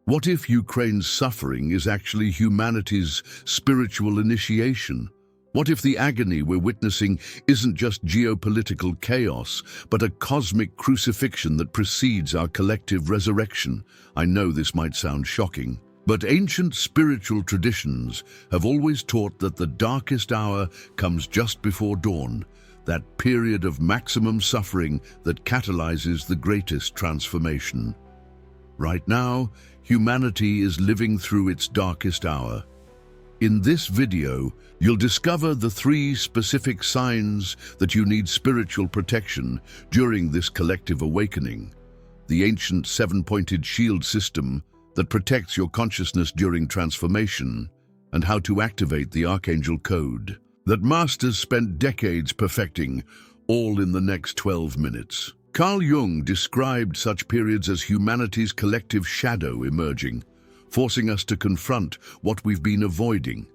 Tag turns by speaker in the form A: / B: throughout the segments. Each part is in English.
A: What if Ukraine's suffering is actually humanity's spiritual initiation? What if the agony we're witnessing isn't just geopolitical chaos, but a cosmic crucifixion that precedes our collective resurrection? I know this might sound shocking, but ancient spiritual traditions have always taught that the darkest hour comes just before dawn, that period of maximum suffering that catalyzes the greatest transformation. Right now, humanity is living through its darkest hour. In this video, you'll discover the 3 specific signs that you need spiritual protection during this collective awakening. The ancient 7-pointed shield system that protects your consciousness during transformation, and how to activate the Archangel Code that masters spent decades perfecting, all in the next 12 minutes. Carl Jung described such periods as humanity's collective shadow emerging, forcing us to confront what we've been avoiding.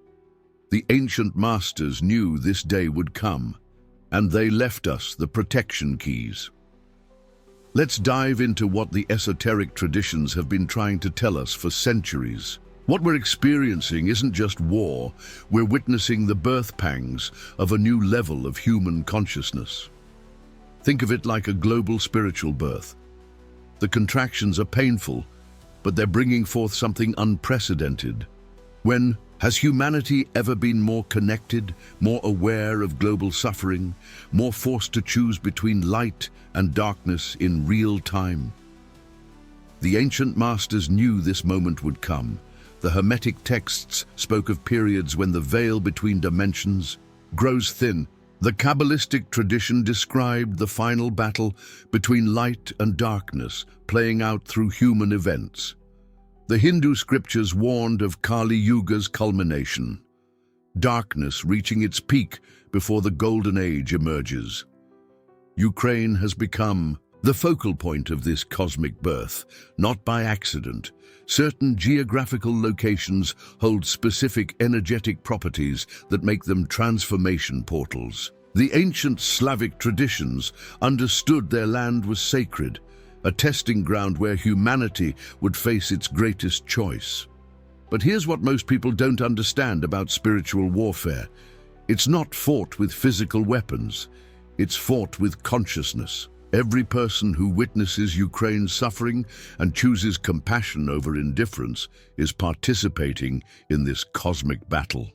A: The ancient masters knew this day would come, and they left us the protection keys. Let's dive into what the esoteric traditions have been trying to tell us for centuries. What we're experiencing isn't just war, we're witnessing the birth pangs of a new level of human consciousness. Think of it like a global spiritual birth. The contractions are painful, but they're bringing forth something unprecedented. When has humanity ever been more connected, more aware of global suffering, more forced to choose between light and darkness in real time? The ancient masters knew this moment would come. The Hermetic texts spoke of periods when the veil between dimensions grows thin. The Kabbalistic tradition described the final battle between light and darkness playing out through human events. The Hindu scriptures warned of Kali Yuga's culmination, darkness reaching its peak before the golden age emerges. Ukraine has become the focal point of this cosmic birth, not by accident. Certain geographical locations hold specific energetic properties that make them transformation portals. The ancient Slavic traditions understood their land was sacred, a testing ground where humanity would face its greatest choice. But here's what most people don't understand about spiritual warfare. It's not fought with physical weapons, it's fought with consciousness. Every person who witnesses Ukraine's suffering and chooses compassion over indifference is participating in this cosmic battle.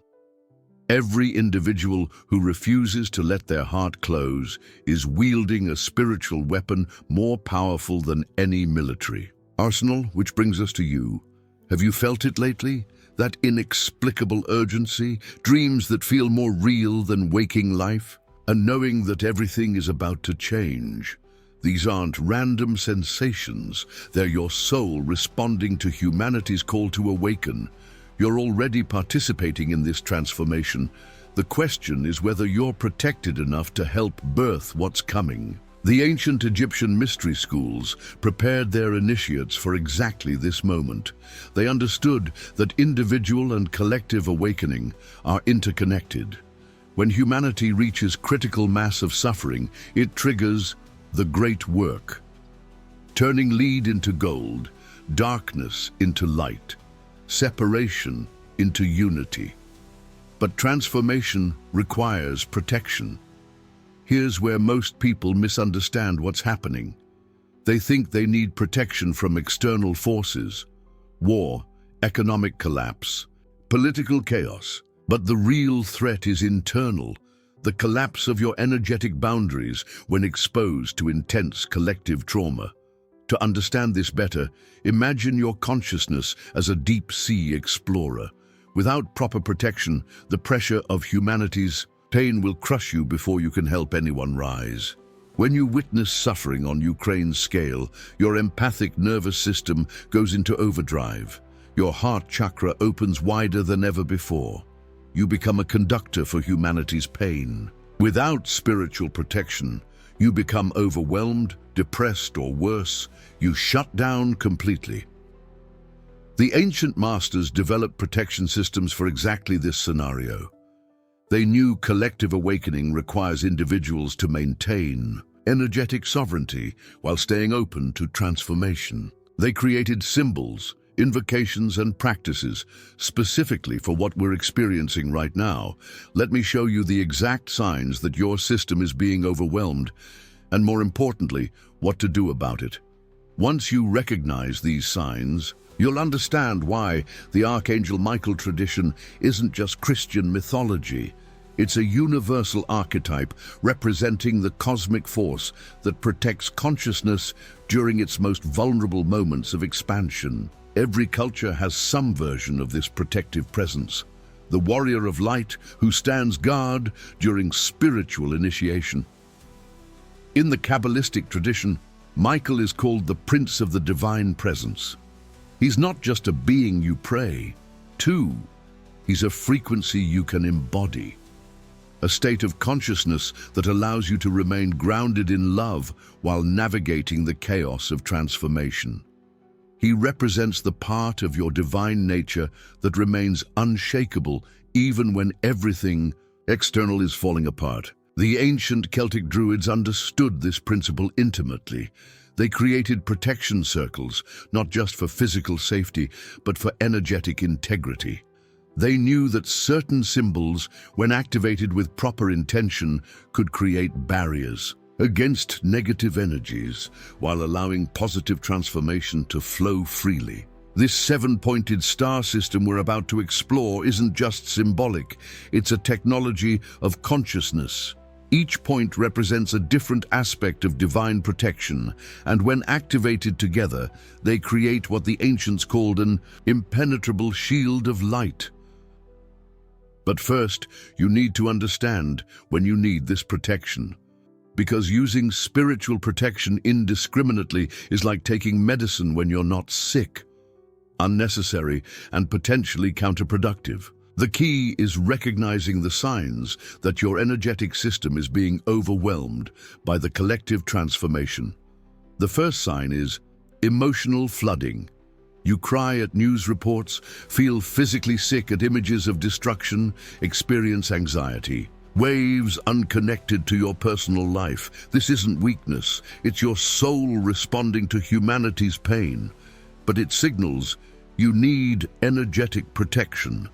A: Every individual who refuses to let their heart close is wielding a spiritual weapon more powerful than any military arsenal. Which brings us to you. Have you felt it lately? That inexplicable urgency, dreams that feel more real than waking life, and knowing that everything is about to change. These aren't random sensations, they're your soul responding to humanity's call to awaken. You're already participating in this transformation. The question is whether you're protected enough to help birth what's coming. The ancient Egyptian mystery schools prepared their initiates for exactly this moment. They understood that individual and collective awakening are interconnected. When humanity reaches critical mass of suffering, it triggers the great work, turning lead into gold, darkness into light, separation into unity. But transformation requires protection. Here's where most people misunderstand what's happening. They think they need protection from external forces, war, economic collapse, political chaos. But the real threat is internal, the collapse of your energetic boundaries when exposed to intense collective trauma. To understand this better, imagine your consciousness as a deep-sea explorer. Without proper protection, the pressure of humanity's pain will crush you before you can help anyone rise. When you witness suffering on Ukraine's scale, your empathic nervous system goes into overdrive. Your heart chakra opens wider than ever before. You become a conductor for humanity's pain. Without spiritual protection, you become overwhelmed, depressed, or worse, you shut down completely. The ancient masters developed protection systems for exactly this scenario. They knew collective awakening requires individuals to maintain energetic sovereignty while staying open to transformation. They created symbols, invocations and practices, specifically for what we're experiencing right now. Let me show you the exact signs that your system is being overwhelmed, and more importantly, what to do about it. Once you recognize these signs, you'll understand why the Archangel Michael tradition isn't just Christian mythology. It's a universal archetype representing the cosmic force that protects consciousness during its most vulnerable moments of expansion. Every culture has some version of this protective presence. The warrior of light who stands guard during spiritual initiation. In the Kabbalistic tradition, Michael is called the Prince of the Divine Presence. He's not just a being you pray to, he's a frequency you can embody. A state of consciousness that allows you to remain grounded in love while navigating the chaos of transformation. He represents the part of your divine nature that remains unshakable even when everything external is falling apart. The ancient Celtic Druids understood this principle intimately. They created protection circles, not just for physical safety, but for energetic integrity. They knew that certain symbols, when activated with proper intention, could create barriers against negative energies, while allowing positive transformation to flow freely. This seven-pointed star system we're about to explore isn't just symbolic, it's a technology of consciousness. Each point represents a different aspect of divine protection, and when activated together, they create what the ancients called an impenetrable shield of light. But first, you need to understand when you need this protection. Because using spiritual protection indiscriminately is like taking medicine when you're not sick. Unnecessary and potentially counterproductive. The key is recognizing the signs that your energetic system is being overwhelmed by the collective transformation. The first sign is emotional flooding. You cry at news reports, feel physically sick at images of destruction, experience anxiety. Waves unconnected to your personal life. This isn't weakness, it's your soul responding to humanity's pain. But it signals you need energetic protection.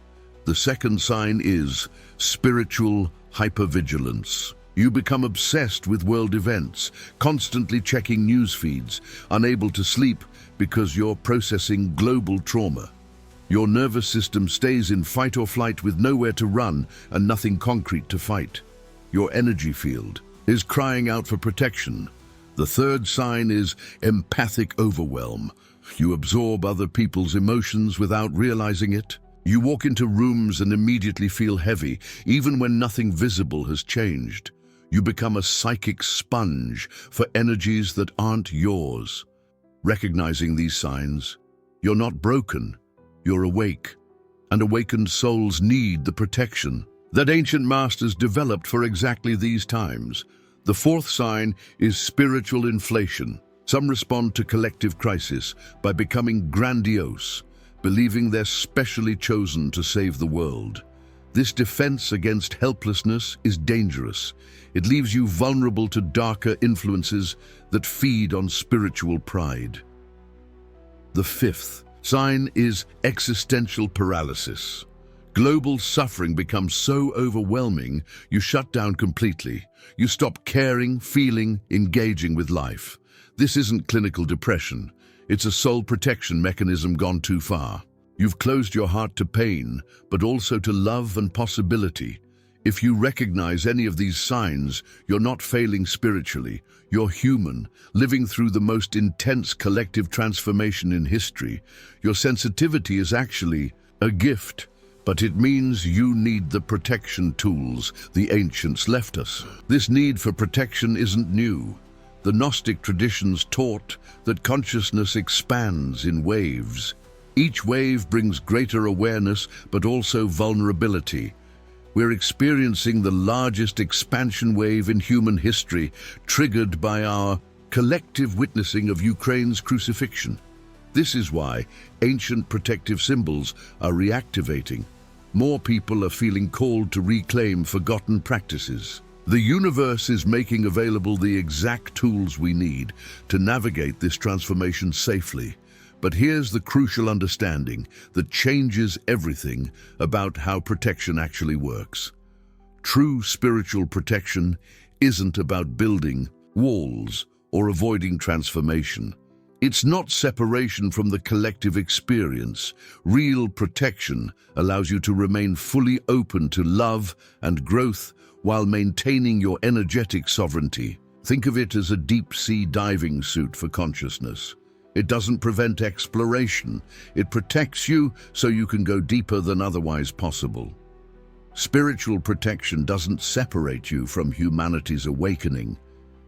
A: The second sign is spiritual hypervigilance. You become obsessed with world events, constantly checking news feeds, unable to sleep because you're processing global trauma. Your nervous system stays in fight or flight with nowhere to run and nothing concrete to fight. Your energy field is crying out for protection. The third sign is empathic overwhelm. You absorb other people's emotions without realizing it. You walk into rooms and immediately feel heavy, even when nothing visible has changed. You become a psychic sponge for energies that aren't yours. Recognizing these signs, you're not broken, you're awake. And awakened souls need the protection that ancient masters developed for exactly these times. The fourth sign is spiritual inflation. Some respond to collective crisis by becoming grandiose, believing they're specially chosen to save the world. This defense against helplessness is dangerous. It leaves you vulnerable to darker influences that feed on spiritual pride. The fifth sign is existential paralysis. Global suffering becomes so overwhelming, you shut down completely. You stop caring, feeling, engaging with life. This isn't clinical depression. It's a soul protection mechanism gone too far. You've closed your heart to pain, but also to love and possibility. If you recognize any of these signs, you're not failing spiritually. You're human, living through the most intense collective transformation in history. Your sensitivity is actually a gift, but it means you need the protection tools the ancients left us. This need for protection isn't new. The Gnostic traditions taught that consciousness expands in waves. Each wave brings greater awareness, but also vulnerability. We're experiencing the largest expansion wave in human history, triggered by our collective witnessing of Ukraine's crucifixion. This is why ancient protective symbols are reactivating. More people are feeling called to reclaim forgotten practices. The universe is making available the exact tools we need to navigate this transformation safely. But here's the crucial understanding that changes everything about how protection actually works. True spiritual protection isn't about building walls or avoiding transformation. It's not separation from the collective experience. Real protection allows you to remain fully open to love and growth while maintaining your energetic sovereignty. Think of it as a deep-sea diving suit for consciousness. It doesn't prevent exploration. It protects you so you can go deeper than otherwise possible. Spiritual protection doesn't separate you from humanity's awakening.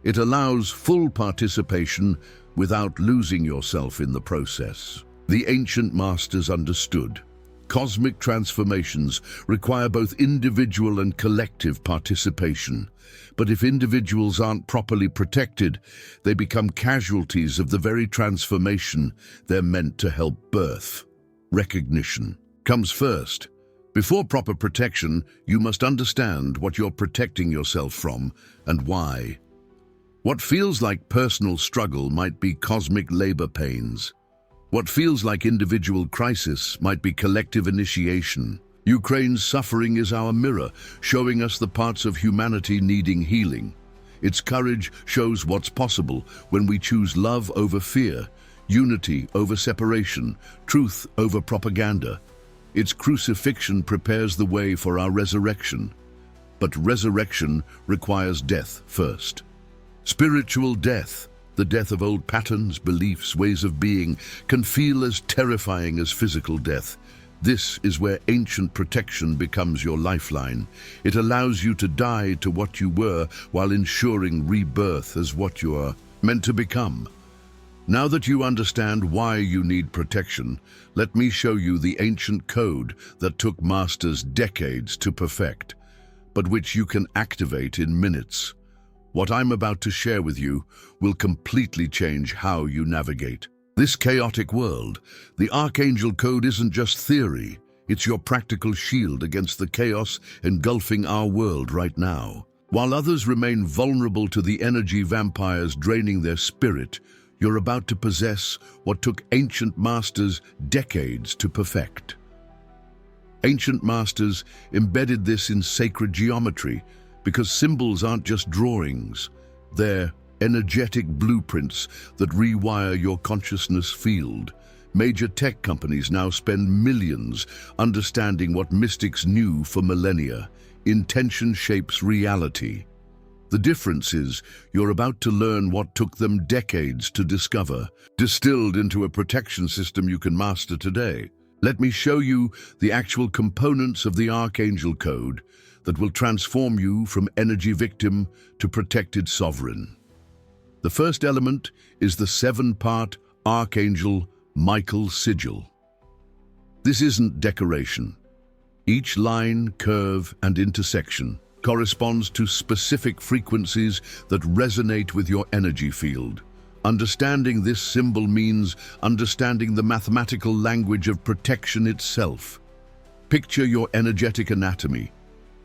A: It allows full participation without losing yourself in the process. The ancient masters understood. Cosmic transformations require both individual and collective participation. But if individuals aren't properly protected, they become casualties of the very transformation they're meant to help birth. Recognition comes first. Before proper protection, you must understand what you're protecting yourself from and why. What feels like personal struggle might be cosmic labor pains. What feels like individual crisis might be collective initiation. Ukraine's suffering is our mirror, showing us the parts of humanity needing healing. Its courage shows what's possible when we choose love over fear, unity over separation, truth over propaganda. Its crucifixion prepares the way for our resurrection. But resurrection requires death first. Spiritual death, the death of old patterns, beliefs, ways of being, can feel as terrifying as physical death. This is where ancient protection becomes your lifeline. It allows you to die to what you were while ensuring rebirth as what you are meant to become. Now that you understand why you need protection, let me show you the ancient code that took masters decades to perfect, but which you can activate in minutes. What I'm about to share with you will completely change how you navigate this chaotic world. The Archangel Code isn't just theory, it's your practical shield against the chaos engulfing our world right now. While others remain vulnerable to the energy vampires draining their spirit, you're about to possess what took ancient masters decades to perfect. Ancient masters embedded this in sacred geometry, because symbols aren't just drawings, they're energetic blueprints that rewire your consciousness field. Major tech companies now spend millions understanding what mystics knew for millennia. Intention shapes reality. The difference is you're about to learn what took them decades to discover, distilled into a protection system you can master today. Let me show you the actual components of the Archangel Code that will transform you from energy victim to protected sovereign. The first element is the 7-part Archangel Michael sigil. This isn't decoration. Each line, curve, and intersection corresponds to specific frequencies that resonate with your energy field. Understanding this symbol means understanding the mathematical language of protection itself. Picture your energetic anatomy.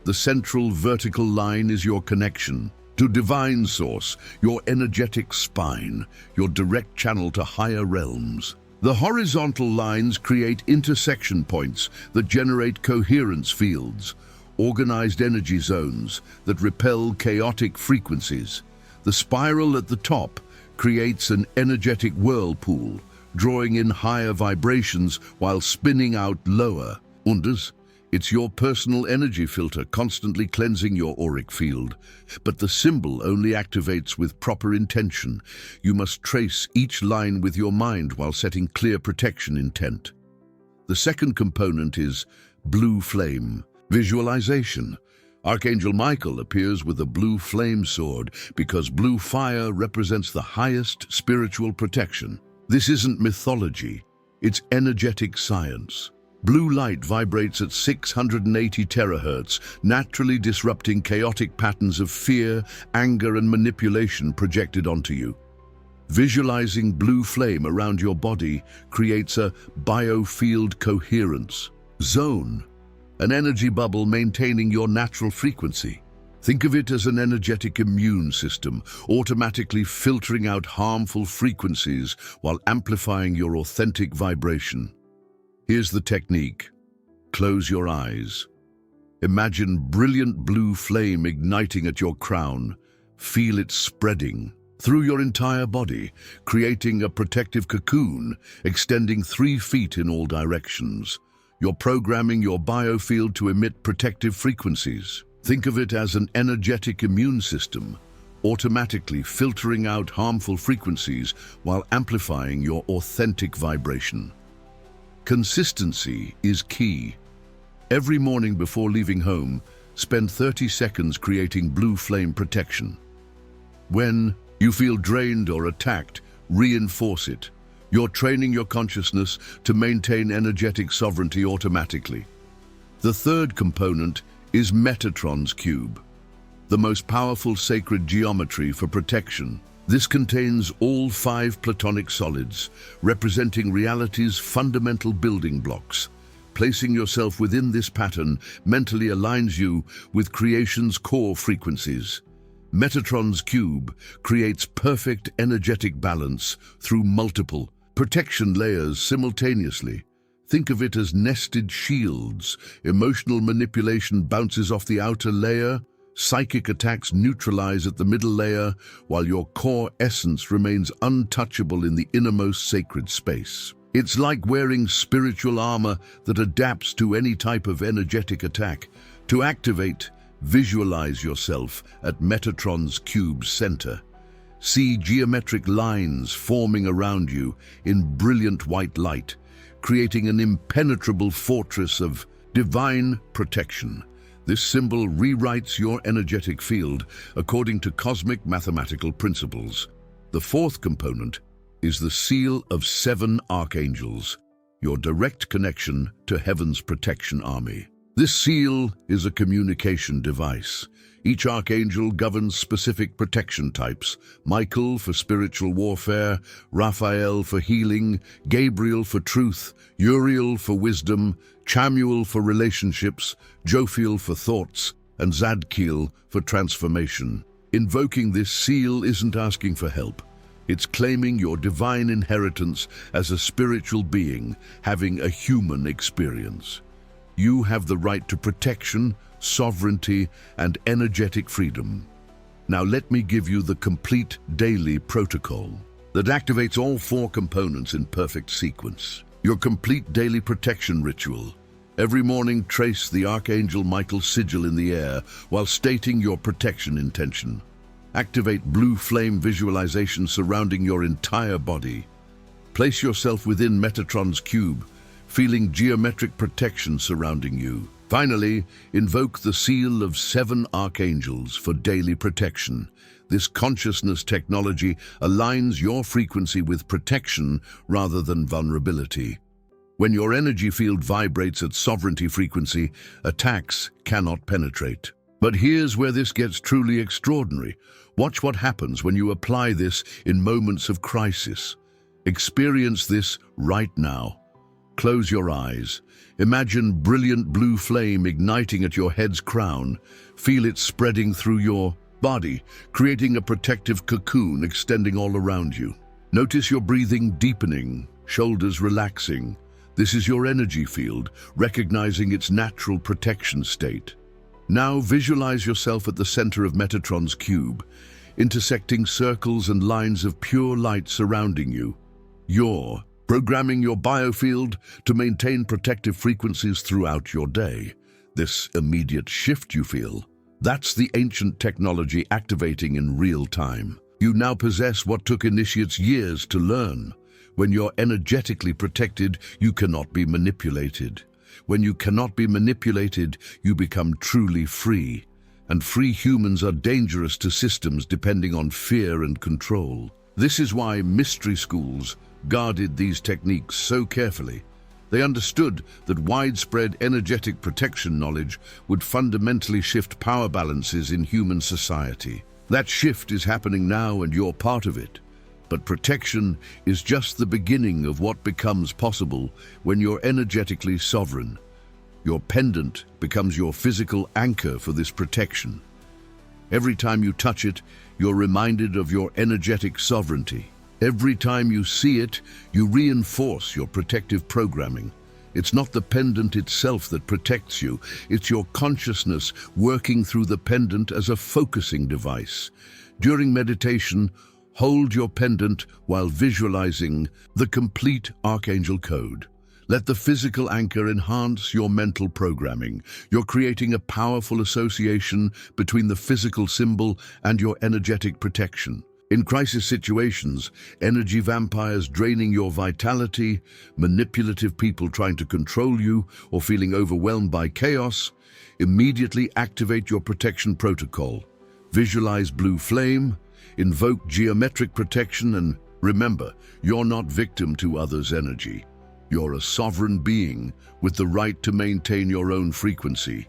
A: The central vertical line is your connection to divine source, your energetic spine, your direct channel to higher realms. The horizontal lines create intersection points that generate coherence fields, organized energy zones that repel chaotic frequencies. The spiral at the top creates an energetic whirlpool, drawing in higher vibrations while spinning out lower. Unders, it's your personal energy filter constantly cleansing your auric field. But the symbol only activates with proper intention. You must trace each line with your mind while setting clear protection intent. The second component is blue flame, visualization. Archangel Michael appears with a blue flame sword because blue fire represents the highest spiritual protection. This isn't mythology, it's energetic science. Blue light vibrates at 680 terahertz, naturally disrupting chaotic patterns of fear, anger, and manipulation projected onto you. Visualizing blue flame around your body creates a biofield coherence zone, an energy bubble maintaining your natural frequency. Think of it as an energetic immune system, automatically filtering out harmful frequencies while amplifying your authentic vibration. Here's the technique. Close your eyes. Imagine brilliant blue flame igniting at your crown. Feel it spreading through your entire body, creating a protective cocoon extending 3 feet in all directions. You're programming your biofield to emit protective frequencies. Think of it as an energetic immune system, automatically filtering out harmful frequencies while amplifying your authentic vibration. Consistency is key. Every morning before leaving home, spend 30 seconds creating blue flame protection. When you feel drained or attacked, reinforce it. You're training your consciousness to maintain energetic sovereignty automatically. The third component is Metatron's cube, the most powerful sacred geometry for protection. This contains all 5 platonic solids, representing reality's fundamental building blocks. Placing yourself within this pattern mentally aligns you with creation's core frequencies. Metatron's cube creates perfect energetic balance through multiple protection layers simultaneously. Think of it as nested shields. Emotional manipulation bounces off the outer layer, psychic attacks neutralize at the middle layer, while your core essence remains untouchable in the innermost sacred space. It's like wearing spiritual armor that adapts to any type of energetic attack. To activate, visualize yourself at Metatron's cube's center. See geometric lines forming around you in brilliant white light, creating an impenetrable fortress of divine protection. This symbol rewrites your energetic field according to cosmic mathematical principles. The fourth component is the seal of 7 archangels, your direct connection to heaven's protection army. This seal is a communication device. Each archangel governs specific protection types: Michael for spiritual warfare, Raphael for healing, Gabriel for truth, Uriel for wisdom, Chamuel for relationships, Jophiel for thoughts, and Zadkiel for transformation. Invoking this seal isn't asking for help. It's claiming your divine inheritance as a spiritual being having a human experience. You have the right to protection, sovereignty, and energetic freedom. Now let me give you the complete daily protocol that activates all 4 components in perfect sequence. Your complete daily protection ritual. Every morning, trace the Archangel Michael's sigil in the air while stating your protection intention. Activate blue flame visualization surrounding your entire body. Place yourself within Metatron's cube, feeling geometric protection surrounding you. Finally, invoke the seal of 7 archangels for daily protection. This consciousness technology aligns your frequency with protection rather than vulnerability. When your energy field vibrates at sovereignty frequency, attacks cannot penetrate. But here's where this gets truly extraordinary. Watch what happens when you apply this in moments of crisis. Experience this right now. Close your eyes. Imagine brilliant blue flame igniting at your head's crown. Feel it spreading through your body, creating a protective cocoon extending all around you. Notice your breathing deepening, shoulders relaxing. This is your energy field, recognizing its natural protection state. Now visualize yourself at the center of Metatron's cube, intersecting circles and lines of pure light surrounding you. You're programming your biofield to maintain protective frequencies throughout your day. This immediate shift you feel, that's the ancient technology activating in real time. You now possess what took initiates years to learn. When you're energetically protected, you cannot be manipulated. When you cannot be manipulated, you become truly free. And free humans are dangerous to systems depending on fear and control. This is why mystery schools guarded these techniques so carefully. They understood that widespread energetic protection knowledge would fundamentally shift power balances in human society. That shift is happening now, and you're part of it. But protection is just the beginning of what becomes possible when you're energetically sovereign. Your pendant becomes your physical anchor for this protection. Every time you touch it, you're reminded of your energetic sovereignty. Every time you see it, you reinforce your protective programming. It's not the pendant itself that protects you, it's your consciousness working through the pendant as a focusing device. During meditation, hold your pendant while visualizing the complete Archangel Code. Let the physical anchor enhance your mental programming. You're creating a powerful association between the physical symbol and your energetic protection. In crisis situations, energy vampires draining your vitality, manipulative people trying to control you, or feeling overwhelmed by chaos, immediately activate your protection protocol. Visualize blue flame, invoke geometric protection, and remember, you're not victim to others' energy. You're a sovereign being with the right to maintain your own frequency.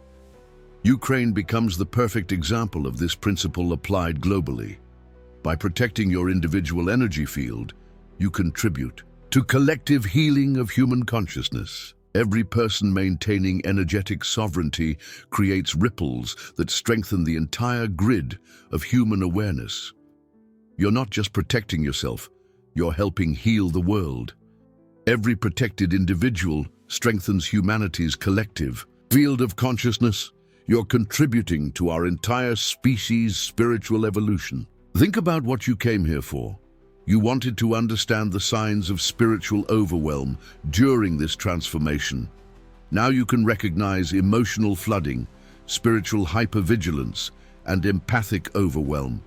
A: Ukraine becomes the perfect example of this principle applied globally. By protecting your individual energy field, you contribute to collective healing of human consciousness. Every person maintaining energetic sovereignty creates ripples that strengthen the entire grid of human awareness. You're not just protecting yourself, you're helping heal the world. Every protected individual strengthens humanity's collective field of consciousness. You're contributing to our entire species' spiritual evolution. Think about what you came here for. You wanted to understand the signs of spiritual overwhelm during this transformation. Now you can recognize emotional flooding, spiritual hypervigilance, and empathic overwhelm.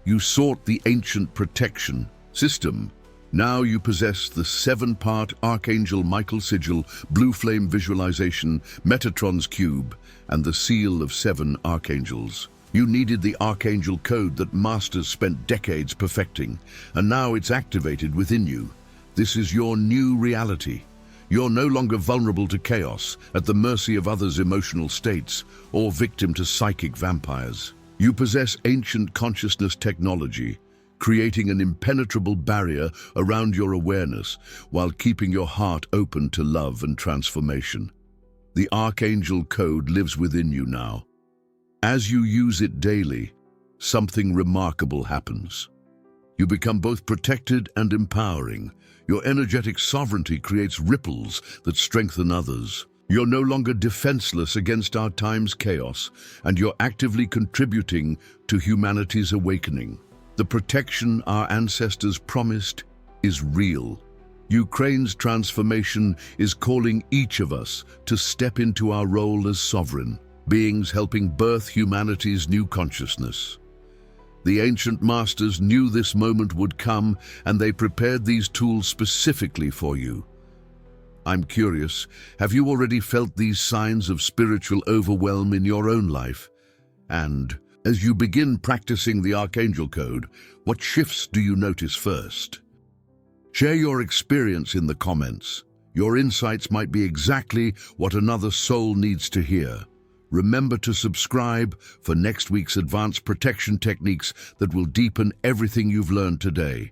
A: You sought the ancient protection system. Now you possess the 7-part Archangel Michael Sigil, Blue Flame Visualization, Metatron's Cube, and the Seal of 7 Archangels. You needed the Archangel Code that masters spent decades perfecting, and now it's activated within you. This is your new reality. You're no longer vulnerable to chaos, at the mercy of others' emotional states, or victim to psychic vampires. You possess ancient consciousness technology, creating an impenetrable barrier around your awareness while keeping your heart open to love and transformation. The Archangel Code lives within you now. As you use it daily, something remarkable happens. You become both protected and empowering. Your energetic sovereignty creates ripples that strengthen others. You're no longer defenseless against our time's chaos, and you're actively contributing to humanity's awakening. The protection our ancestors promised is real. Ukraine's transformation is calling each of us to step into our role as sovereign beings helping birth humanity's new consciousness. The ancient masters knew this moment would come, and they prepared these tools specifically for you. I'm curious, have you already felt these signs of spiritual overwhelm in your own life? And as you begin practicing the Archangel Code, what shifts do you notice first? Share your experience in the comments. Your insights might be exactly what another soul needs to hear. Remember to subscribe for next week's advanced protection techniques that will deepen everything you've learned today.